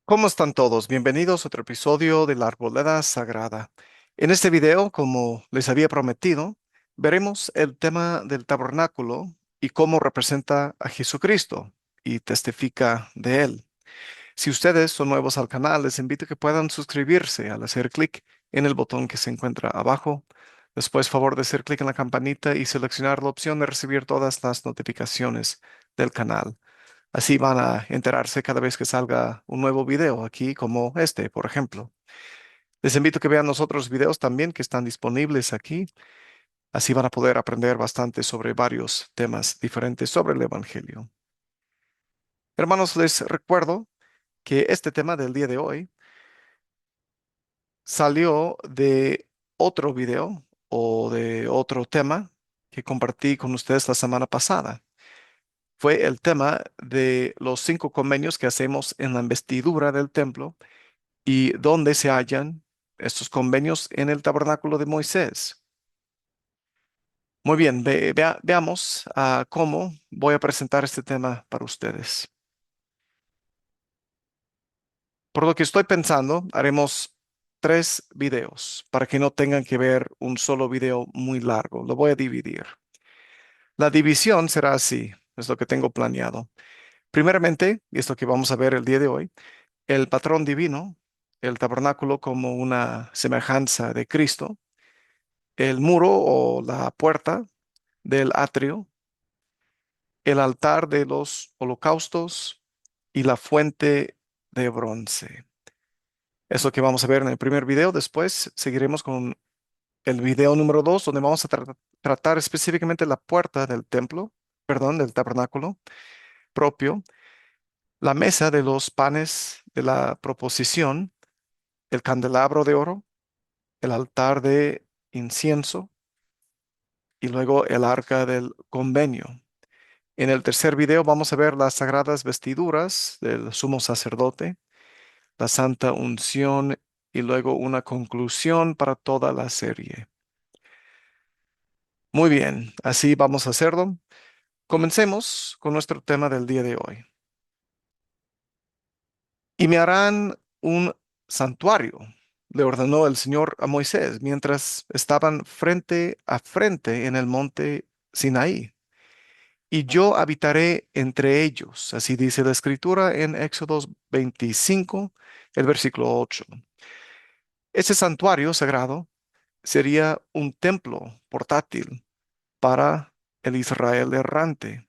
¿Cómo están todos? Bienvenidos a otro episodio de la Arboleda Sagrada. En este video, como les había prometido, veremos el tema del tabernáculo y cómo representa a Jesucristo y testifica de él. Si ustedes son nuevos al canal, les invito a que puedan suscribirse al hacer clic en el botón que se encuentra abajo. Después, favor de hacer clic en la campanita y seleccionar la opción de recibir todas las notificaciones del canal. Así van a enterarse cada vez que salga un nuevo video aquí, como este, por ejemplo. Les invito a que vean los otros videos también que están disponibles aquí. Así van a poder aprender bastante sobre varios temas diferentes sobre el Evangelio. Hermanos, les recuerdo que este tema del día de hoy salió de otro video o de otro tema que compartí con ustedes la semana pasada. Fue el tema de los 5 convenios que hacemos en la investidura del templo y dónde se hallan estos convenios en el tabernáculo de Moisés. Muy bien, veamos cómo voy a presentar este tema para ustedes. Por lo que estoy pensando, haremos 3 videos para que no tengan que ver un solo video muy largo. Lo voy a dividir. La división será así, es lo que tengo planeado. Primeramente, y es lo que vamos a ver el día de hoy, el patrón divino, el tabernáculo como una semejanza de Cristo, el muro o la puerta del atrio, el altar de los holocaustos y la fuente de bronce. Es lo que vamos a ver en el primer video. Después seguiremos con el video número 2, donde vamos a tratar específicamente la puerta del templo, perdón, del tabernáculo propio, la mesa de los panes de la proposición, el candelabro de oro, el altar de incienso y luego el arca del convenio. En el tercer video vamos a ver las sagradas vestiduras del sumo sacerdote, la santa unción y luego una conclusión para toda la serie. Muy bien, así vamos a hacerlo. Comencemos con nuestro tema del día de hoy. Y me harán un santuario, le ordenó el Señor a Moisés mientras estaban frente a frente en el monte Sinaí. Y yo habitaré entre ellos. Así dice la escritura en Éxodo 25, el versículo 8. Ese santuario sagrado sería un templo portátil para el Israel errante,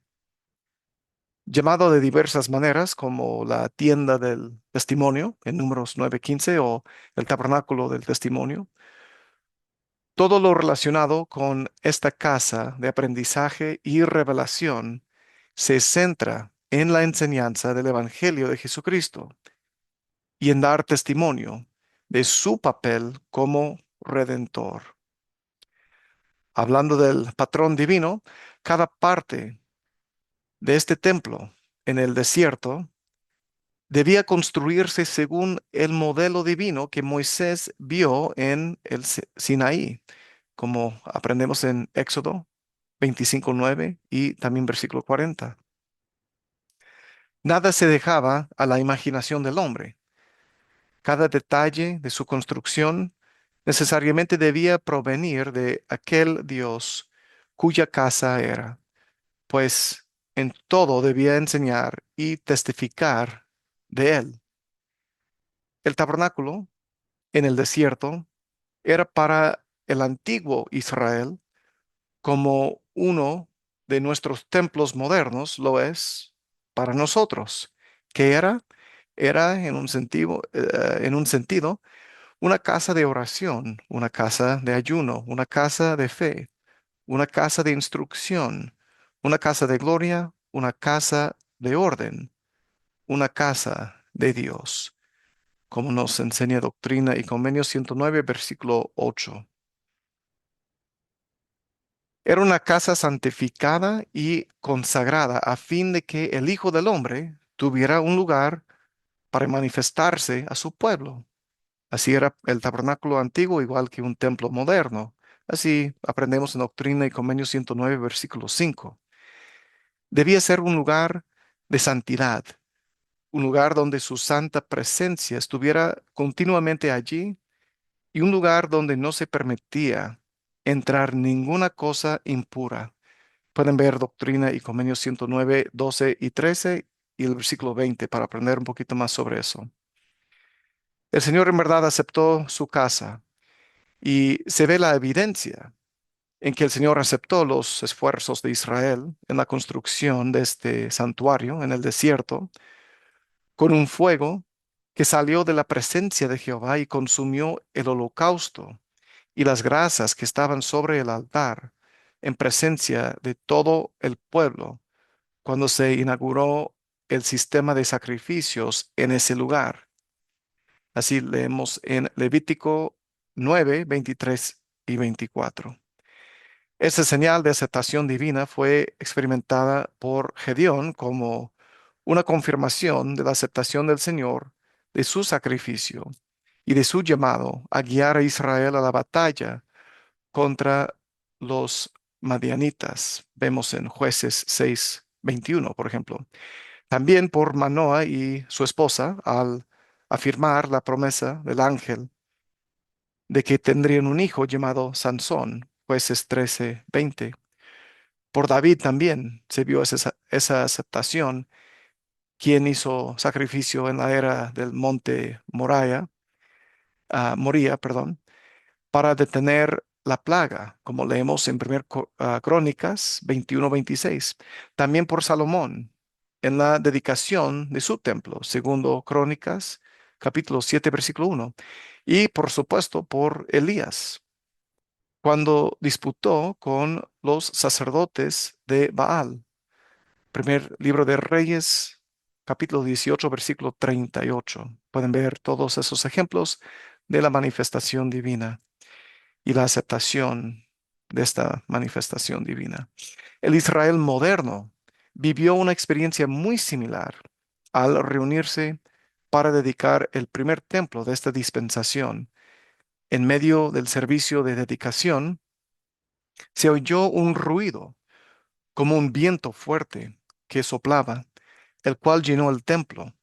llamado de diversas maneras como la tienda del testimonio en Números 9:15 o el tabernáculo del testimonio. Todo lo relacionado con esta casa de aprendizaje y revelación se centra en la enseñanza del Evangelio de Jesucristo y en dar testimonio de su papel como redentor. Hablando del patrón divino, cada parte de este templo en el desierto debía construirse según el modelo divino que Moisés vio en el Sinaí, como aprendemos en Éxodo 25:9 y también versículo 40. Nada se dejaba a la imaginación del hombre. Cada detalle de su construcción necesariamente debía provenir de aquel Dios cuya casa era, pues en todo debía enseñar y testificar de él. El tabernáculo en el desierto era para el antiguo Israel como uno de nuestros templos modernos lo es para nosotros. ¿Qué era? Era en un sentido una casa de oración, una casa de ayuno, una casa de fe, una casa de instrucción, una casa de gloria, una casa de orden, una casa de Dios, como nos enseña Doctrina y Convenio 109, versículo 8. Era una casa santificada y consagrada a fin de que el Hijo del Hombre tuviera un lugar para manifestarse a su pueblo. Así era el tabernáculo antiguo, igual que un templo moderno. Así aprendemos en Doctrina y Convenio 109, versículo 5. Debía ser un lugar de santidad, un lugar donde su santa presencia estuviera continuamente allí y un lugar donde no se permitía entrar ninguna cosa impura. Pueden ver Doctrina y Convenios 109, 12 y 13 y el versículo 20 para aprender un poquito más sobre eso. El Señor en verdad aceptó su casa y se ve la evidencia en que el Señor aceptó los esfuerzos de Israel en la construcción de este santuario en el desierto con un fuego que salió de la presencia de Jehová y consumió el holocausto y las grasas que estaban sobre el altar en presencia de todo el pueblo cuando se inauguró el sistema de sacrificios en ese lugar. Así leemos en Levítico 9, 23 y 24. Esa señal de aceptación divina fue experimentada por Gedeón como una confirmación de la aceptación del Señor de su sacrificio y de su llamado a guiar a Israel a la batalla contra los madianitas. Vemos en Jueces 6, 21, por ejemplo. También por Manoa y su esposa al afirmar la promesa del ángel de que tendrían un hijo llamado Sansón, Jueces 13, 20. Por David también se vio esa aceptación, quien hizo sacrificio en la era del monte Moría, perdón, para detener la plaga, como leemos en 1 Crónicas 21-26. También por Salomón, en la dedicación de su templo, segundo Crónicas, capítulo 7, versículo 1. Y por supuesto por Elías, cuando disputó con los sacerdotes de Baal. Primer libro de Reyes, capítulo 18, versículo 38. Pueden ver todos esos ejemplos de la manifestación divina y la aceptación de esta manifestación divina. El Israel moderno vivió una experiencia muy similar al reunirse para dedicar el primer templo de esta dispensación. En medio del servicio de dedicación, se oyó un ruido como un viento fuerte que soplaba, el cual llenó el templo,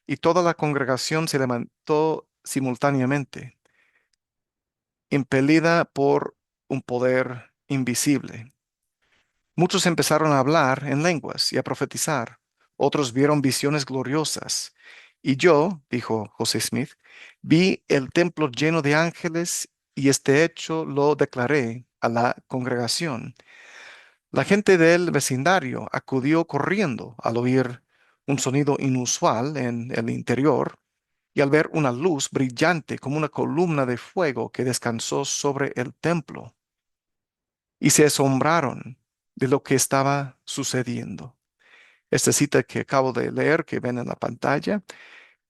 y toda la congregación se levantó simultáneamente, impelida por un poder invisible. Muchos empezaron a hablar en lenguas y a profetizar. Otros vieron visiones gloriosas. Y yo, dijo José Smith, vi el templo lleno de ángeles y este hecho lo declaré a la congregación. La gente del vecindario acudió corriendo al oír un sonido inusual en el interior y al ver una luz brillante como una columna de fuego que descansó sobre el templo, y se asombraron de lo que estaba sucediendo. Esta cita que acabo de leer, que ven en la pantalla,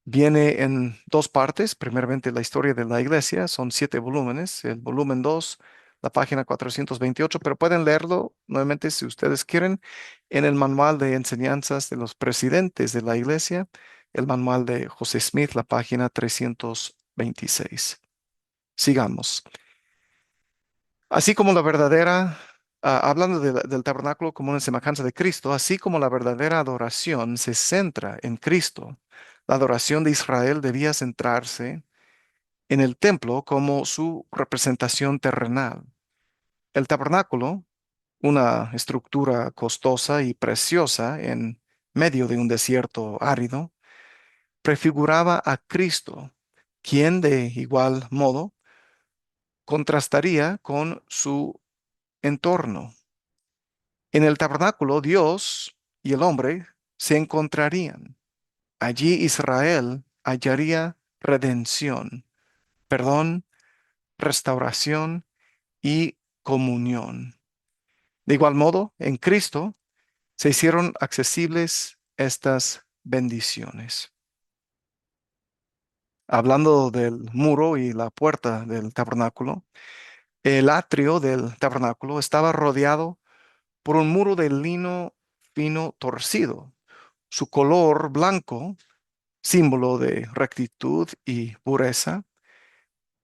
viene en dos partes. Primeramente, la historia de la iglesia, son 7 volúmenes. El volumen 2, la página 428, pero pueden leerlo nuevamente si ustedes quieren en el manual de enseñanzas de los presidentes de la iglesia, el manual de José Smith, la página 326. Sigamos. Así como la verdadera, hablando del tabernáculo como una semejanza de Cristo, así como la verdadera adoración se centra en Cristo, la adoración de Israel debía centrarse en el templo como su representación terrenal. El tabernáculo, una estructura costosa y preciosa en medio de un desierto árido, prefiguraba a Cristo, quien de igual modo contrastaría con su entorno. En el tabernáculo, Dios y el hombre se encontrarían. Allí Israel hallaría redención, perdón, restauración y comunión. De igual modo, en Cristo se hicieron accesibles estas bendiciones. Hablando del muro y la puerta del tabernáculo, el atrio del tabernáculo estaba rodeado por un muro de lino fino torcido. Su color blanco, símbolo de rectitud y pureza,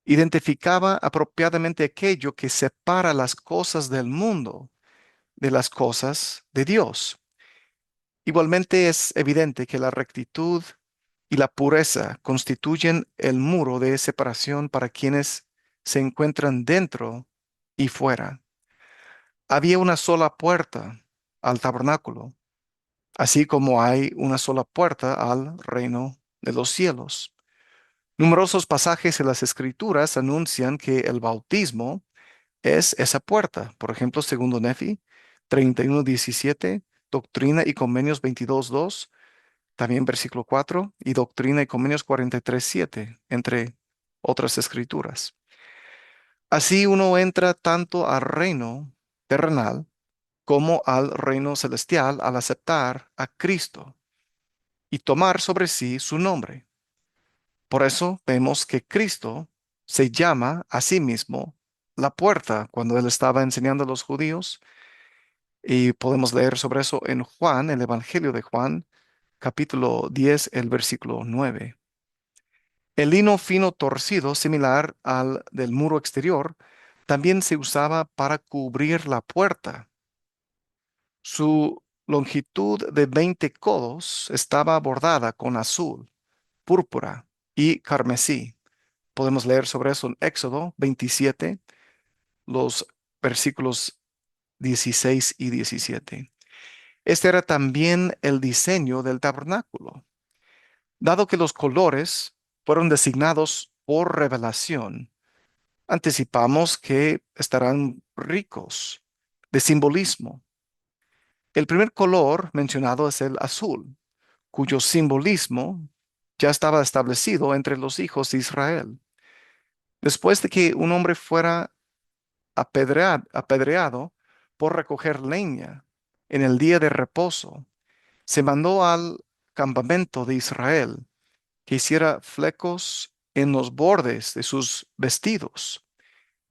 identificaba apropiadamente aquello que separa las cosas del mundo de las cosas de Dios. Igualmente es evidente que la rectitud y la pureza constituyen el muro de separación para quienes se encuentran dentro y fuera. Había una sola puerta al tabernáculo, así como hay una sola puerta al reino de los cielos. Numerosos pasajes en las Escrituras anuncian que el bautismo es esa puerta. Por ejemplo, segundo Nefi 31:17, Doctrina y Convenios 22:2, también versículo 4 y Doctrina y Convenios 43:7, entre otras escrituras. Así uno entra tanto al reino terrenal como al reino celestial al aceptar a Cristo y tomar sobre sí su nombre. Por eso vemos que Cristo se llama a sí mismo la puerta cuando él estaba enseñando a los judíos, y podemos leer sobre eso en Juan, el Evangelio de Juan, capítulo 10, el versículo 9. El lino fino torcido, similar al del muro exterior, también se usaba para cubrir la puerta. Su longitud de 20 codos estaba bordada con azul, púrpura y carmesí. Podemos leer sobre eso en Éxodo 27, los versículos 16 y 17. Este era también el diseño del tabernáculo. Dado que los colores fueron designados por revelación, anticipamos que estarán ricos de simbolismo. El primer color mencionado es el azul, cuyo simbolismo ya estaba establecido entre los hijos de Israel. Después de que un hombre fuera apedreado por recoger leña en el día de reposo, se mandó al campamento de Israel que hiciera flecos en los bordes de sus vestidos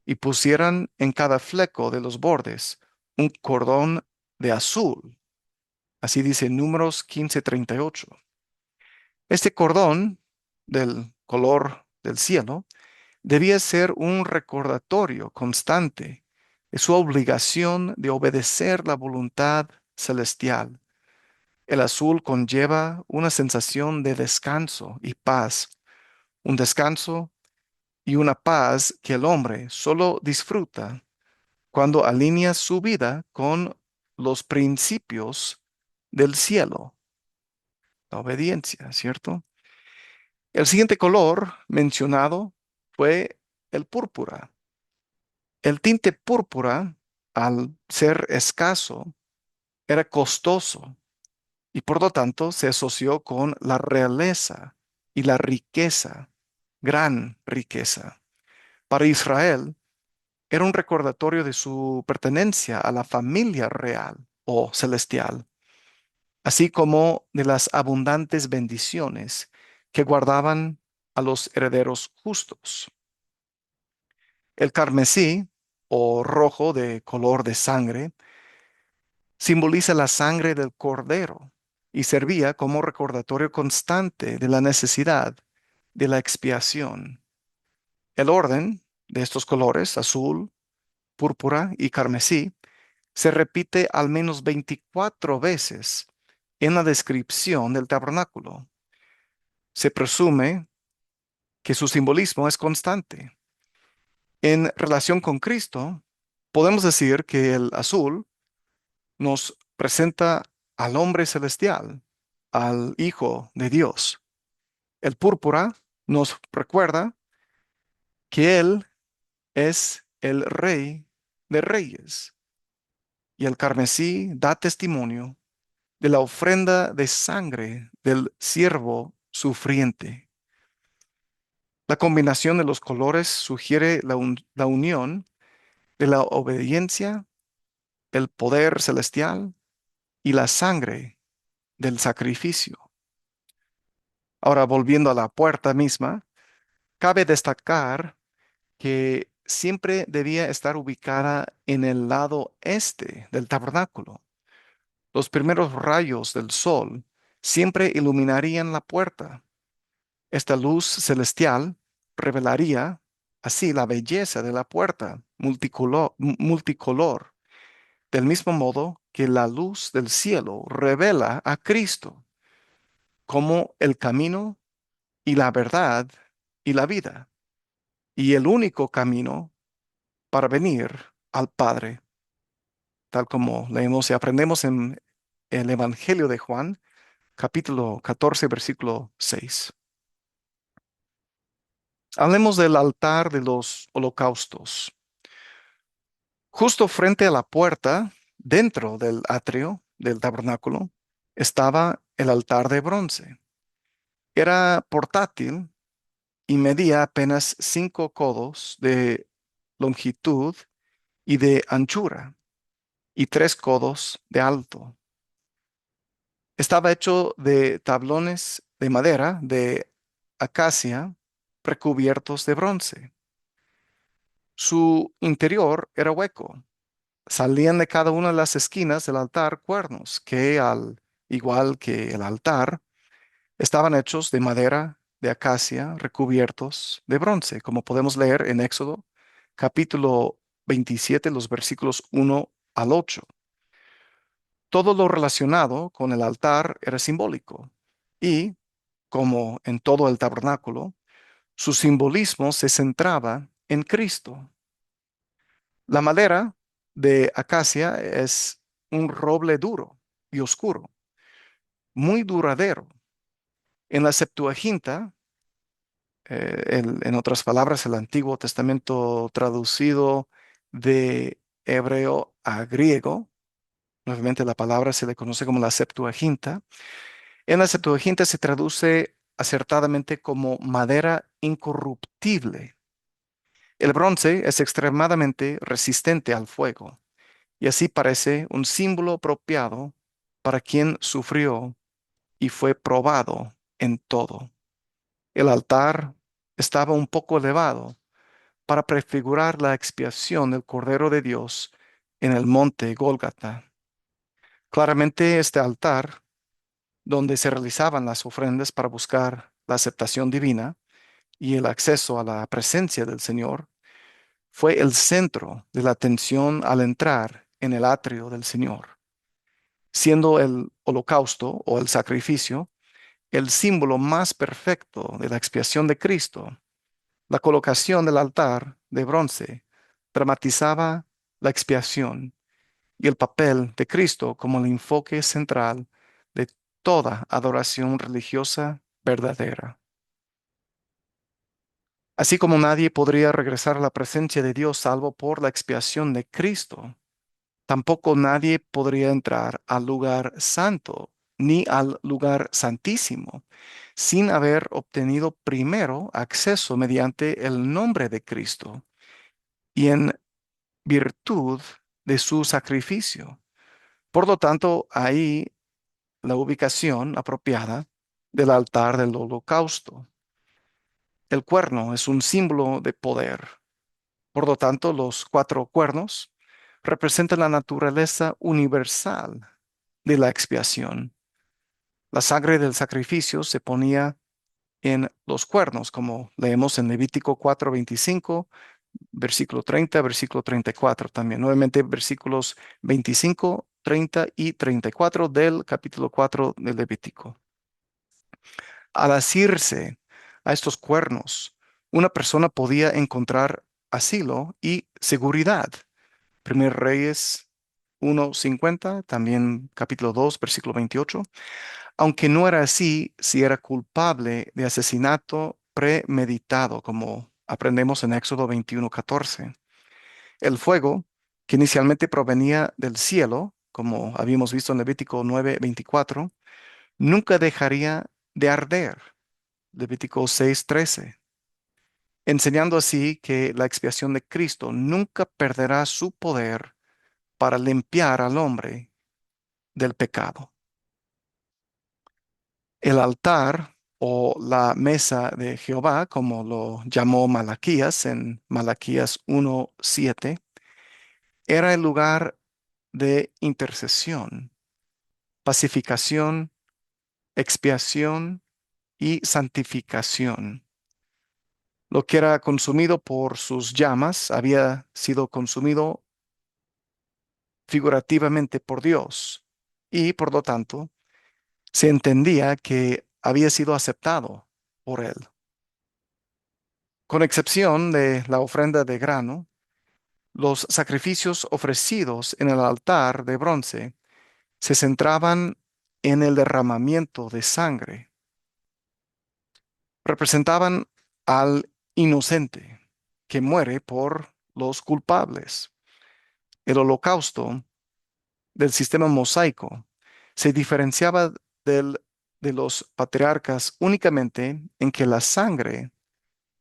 y pusieran en cada fleco de los bordes un cordón de azul. Así dice Números 15:38. Este cordón del color del cielo debía ser un recordatorio constante de su obligación de obedecer la voluntad celestial. El azul conlleva una sensación de descanso y paz, un descanso y una paz que el hombre solo disfruta cuando alinea su vida con los principios del cielo, la obediencia, ¿cierto? El siguiente color mencionado fue el púrpura. El tinte púrpura, al ser escaso, era costoso y por lo tanto se asoció con la realeza y la riqueza, gran riqueza. Para Israel era un recordatorio de su pertenencia a la familia real o celestial, así como de las abundantes bendiciones que guardaban a los herederos justos. El carmesí, o rojo de color de sangre, simboliza la sangre del cordero y servía como recordatorio constante de la necesidad de la expiación. El orden de estos colores, azul, púrpura y carmesí, se repite al menos 24 veces en la descripción del tabernáculo. Se presume que su simbolismo es constante. En relación con Cristo, podemos decir que el azul nos presenta al hombre celestial, al Hijo de Dios. El púrpura nos recuerda que Él es el Rey de Reyes y el carmesí da testimonio de la ofrenda de sangre del siervo sufriente. La combinación de los colores sugiere la unión de la obediencia, el poder celestial y la sangre del sacrificio. Ahora, volviendo a la puerta misma, cabe destacar que siempre debía estar ubicada en el lado este del tabernáculo. Los primeros rayos del sol siempre iluminarían la puerta. Esta luz celestial revelaría así la belleza de la puerta multicolor, del mismo modo que la luz del cielo revela a Cristo como el camino y la verdad y la vida, y el único camino para venir al Padre, tal como leemos y aprendemos en el Evangelio de Juan, capítulo 14, versículo 6. Hablemos del altar de los holocaustos. Justo frente a la puerta, dentro del atrio del tabernáculo, estaba el altar de bronce. Era portátil y medía apenas 5 codos de longitud y de anchura y 3 codos de alto. Estaba hecho de tablones de madera de acacia recubiertos de bronce. Su interior era hueco. Salían de cada una de las esquinas del altar cuernos que, al igual que el altar, estaban hechos de madera de acacia recubiertos de bronce, como podemos leer en Éxodo capítulo 27, los versículos 1 al 8. Todo lo relacionado con el altar era simbólico y, como en todo el tabernáculo, su simbolismo se centraba en Cristo. La madera de acacia es un roble duro y oscuro, muy duradero. En la Septuaginta, en otras palabras, el Antiguo Testamento traducido de hebreo a griego, nuevamente la palabra se le conoce como la Septuaginta. En la Septuaginta se traduce acertadamente como madera incorruptible. El bronce es extremadamente resistente al fuego y así parece un símbolo apropiado para quien sufrió y fue probado en todo. El altar estaba un poco elevado para prefigurar la expiación del Cordero de Dios en el monte Gólgata. Claramente este altar, donde se realizaban las ofrendas para buscar la aceptación divina y el acceso a la presencia del Señor, fue el centro de la atención al entrar en el atrio del Señor, siendo el holocausto o el sacrificio el símbolo más perfecto de la expiación de Cristo. La colocación del altar de bronce dramatizaba la expiación y el papel de Cristo como el enfoque central de toda adoración religiosa verdadera. Así como nadie podría regresar a la presencia de Dios salvo por la expiación de Cristo, tampoco nadie podría entrar al lugar santo ni al lugar santísimo sin haber obtenido primero acceso mediante el nombre de Cristo y en virtud de su sacrificio. Por lo tanto, ahí la ubicación apropiada del altar del holocausto. El cuerno es un símbolo de poder. Por lo tanto, los 4 cuernos representan la naturaleza universal de la expiación. La sangre del sacrificio se ponía en los cuernos, como leemos en Levítico 4:25, versículo 30, versículo 34 también. Nuevamente, versículos 25, 30 y 34 del capítulo 4 de Levítico. Al asirse a estos cuernos, una persona podía encontrar asilo y seguridad. Primer Reyes 1:50, también capítulo 2, versículo 28. Aunque no era así si era culpable de asesinato premeditado, como aprendemos en Éxodo 21:14. El fuego, que inicialmente provenía del cielo, como habíamos visto en Levítico 9:24, nunca dejaría de arder. Levítico 6:13, enseñando así que la expiación de Cristo nunca perderá su poder para limpiar al hombre del pecado. El altar o la mesa de Jehová, como lo llamó Malaquías en Malaquías 1:7, era el lugar de intercesión, pacificación, expiación y santificación. Lo que era consumido por sus llamas había sido consumido figurativamente por Dios y por lo tanto se entendía que había sido aceptado por él. Con excepción de la ofrenda de grano, los sacrificios ofrecidos en el altar de bronce se centraban en el derramamiento de sangre. Representaban al inocente que muere por los culpables. El holocausto del sistema mosaico se diferenciaba del, de los patriarcas únicamente en que la sangre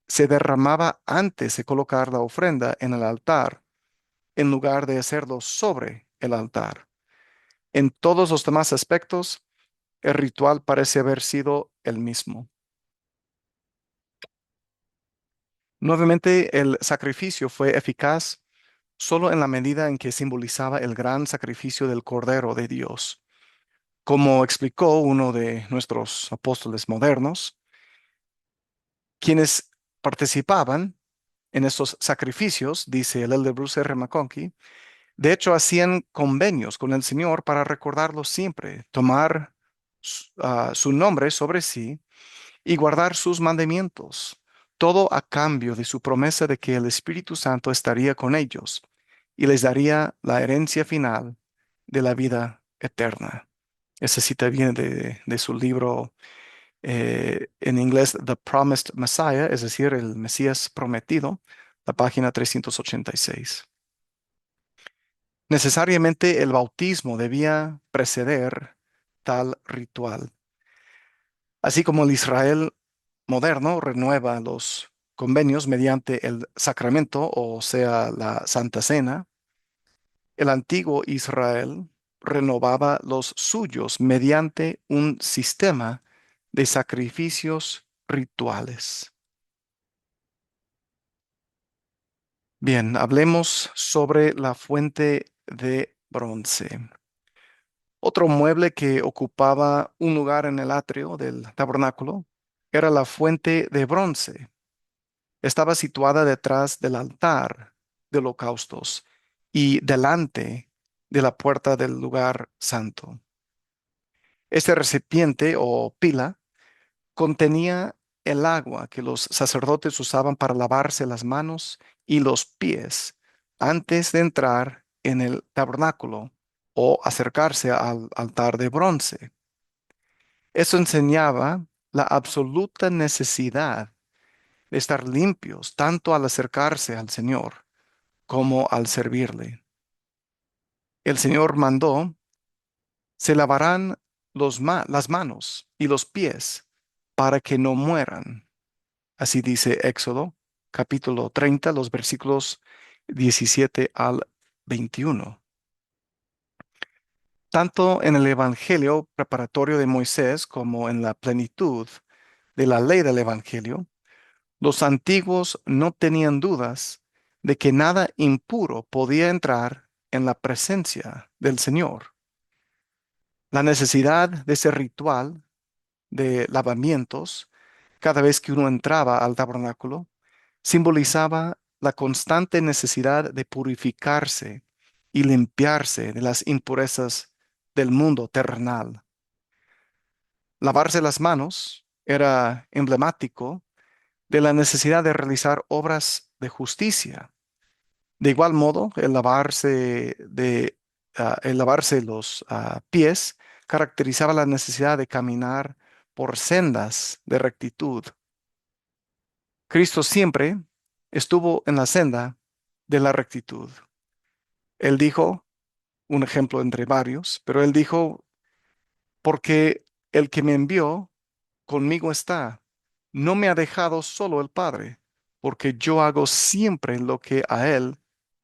se derramaba antes de colocar la ofrenda en el altar, en lugar de hacerlo sobre el altar. En todos los demás aspectos, el ritual parece haber sido el mismo. Nuevamente, el sacrificio fue eficaz solo en la medida en que simbolizaba el gran sacrificio del Cordero de Dios. Como explicó uno de nuestros apóstoles modernos, quienes participaban en estos sacrificios, dice el elder Bruce R. McConkie, de hecho hacían convenios con el Señor para recordarlo siempre, tomar su nombre sobre sí y guardar sus mandamientos, todo a cambio de su promesa de que el Espíritu Santo estaría con ellos y les daría la herencia final de la vida eterna. Esa cita viene de su libro en inglés The Promised Messiah, es decir, el Mesías prometido, la página 386. Necesariamente el bautismo debía preceder tal ritual. Así como el Israel moderno renueva los convenios mediante el sacramento, o sea, la Santa Cena, el antiguo Israel renovaba los suyos mediante un sistema de sacrificios rituales. Bien, hablemos sobre la fuente de bronce. Otro mueble que ocupaba un lugar en el atrio del tabernáculo era la fuente de bronce. Estaba situada detrás del altar de holocaustos y delante de la puerta del lugar santo. Este recipiente o pila contenía el agua que los sacerdotes usaban para lavarse las manos y los pies antes de entrar en el tabernáculo o acercarse al altar de bronce. Eso enseñaba la absoluta necesidad de estar limpios tanto al acercarse al Señor como al servirle. El Señor mandó, se lavarán las manos y los pies para que no mueran. Así dice Éxodo, capítulo 30, los versículos 17 al 21. Tanto en el Evangelio preparatorio de Moisés como en la plenitud de la ley del Evangelio, los antiguos no tenían dudas de que nada impuro podía entrar en la presencia del Señor. La necesidad de ese ritual de lavamientos cada vez que uno entraba al tabernáculo simbolizaba la constante necesidad de purificarse y limpiarse de las impurezas del mundo terrenal. Lavarse las manos era emblemático de la necesidad de realizar obras de justicia. De igual modo, el lavarse los pies caracterizaba la necesidad de caminar por sendas de rectitud. Cristo siempre estuvo en la senda de la rectitud. Él dijo, un ejemplo entre varios, pero él dijo, porque el que me envió conmigo está, no me ha dejado solo el Padre, porque yo hago siempre lo que a él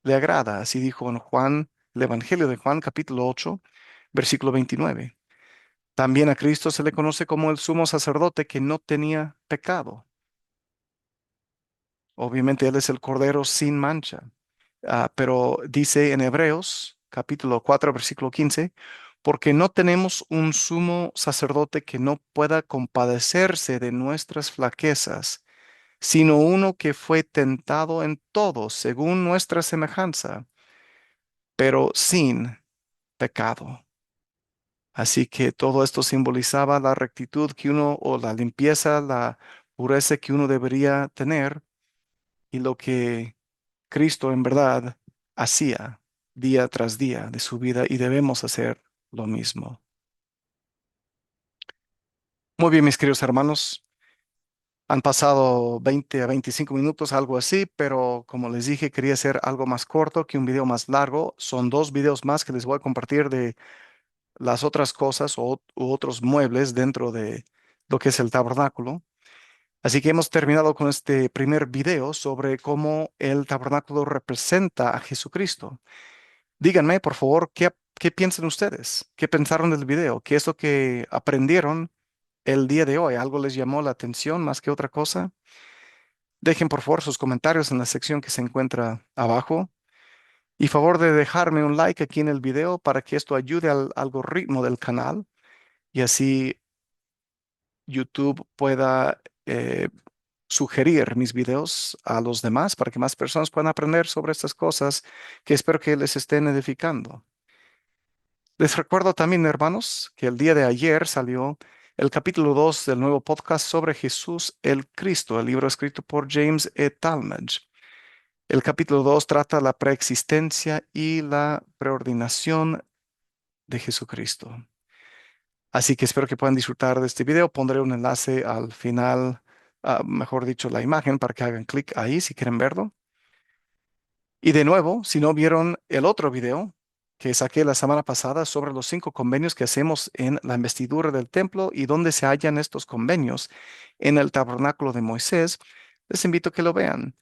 le agrada. Así dijo en Juan, el Evangelio de Juan, capítulo 8, versículo 29. También a Cristo se le conoce como el sumo sacerdote que no tenía pecado. Obviamente Él es el Cordero sin mancha. Pero dice en Hebreos capítulo 4 versículo 15, porque no tenemos un sumo sacerdote que no pueda compadecerse de nuestras flaquezas, sino uno que fue tentado en todo según nuestra semejanza, pero sin pecado. Así que todo esto simbolizaba la rectitud que uno, o la limpieza, la pureza que uno debería tener y lo que Cristo en verdad hacía día tras día de su vida y debemos hacer lo mismo. Muy bien, mis queridos hermanos, han pasado 20 a 25 minutos, algo así, pero como les dije, quería hacer algo más corto que un video más largo. Son dos videos más que les voy a compartir de las otras cosas u otros muebles dentro de lo que es el tabernáculo. Así que hemos terminado con este primer video sobre cómo el tabernáculo representa a Jesucristo. Díganme, por favor, qué piensan ustedes? ¿Qué pensaron del video? ¿Qué es lo que aprendieron el día de hoy? ¿Algo les llamó la atención más que otra cosa? Dejen por favor sus comentarios en la sección que se encuentra abajo. Y favor de dejarme un like aquí en el video para que esto ayude al algoritmo del canal y así YouTube pueda sugerir mis videos a los demás para que más personas puedan aprender sobre estas cosas que espero que les estén edificando. Les recuerdo también, hermanos, que el día de ayer salió el capítulo 2 del nuevo podcast sobre Jesús el Cristo, el libro escrito por James E. Talmage. El capítulo 2 trata la preexistencia y la preordinación de Jesucristo. Así que espero que puedan disfrutar de este video. Pondré un enlace al final, mejor dicho, la imagen para que hagan clic ahí si quieren verlo. Y de nuevo, si no vieron el otro video que saqué la semana pasada sobre los 5 convenios que hacemos en la investidura del templo y dónde se hallan estos convenios en el tabernáculo de Moisés, les invito a que lo vean.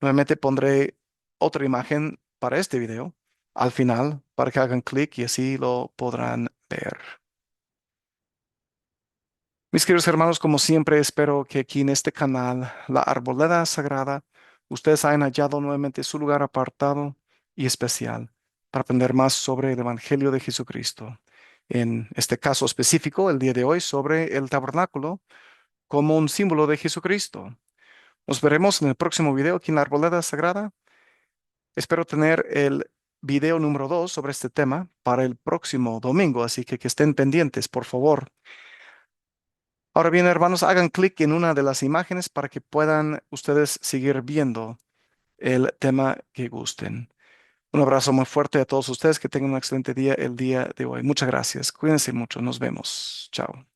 Nuevamente pondré otra imagen para este video al final para que hagan clic y así lo podrán ver. Mis queridos hermanos, como siempre, espero que aquí en este canal, La Arboleda Sagrada, ustedes hayan hallado nuevamente su lugar apartado y especial para aprender más sobre el Evangelio de Jesucristo. En este caso específico, el día de hoy, sobre el tabernáculo como un símbolo de Jesucristo. Nos veremos en el próximo video aquí en La Arboleda Sagrada. Espero tener el video número 2 sobre este tema para el próximo domingo, así que estén pendientes, por favor. Ahora bien, hermanos, hagan clic en una de las imágenes para que puedan ustedes seguir viendo el tema que gusten. Un abrazo muy fuerte a todos ustedes, que tengan un excelente día el día de hoy. Muchas gracias. Cuídense mucho. Nos vemos. Chao.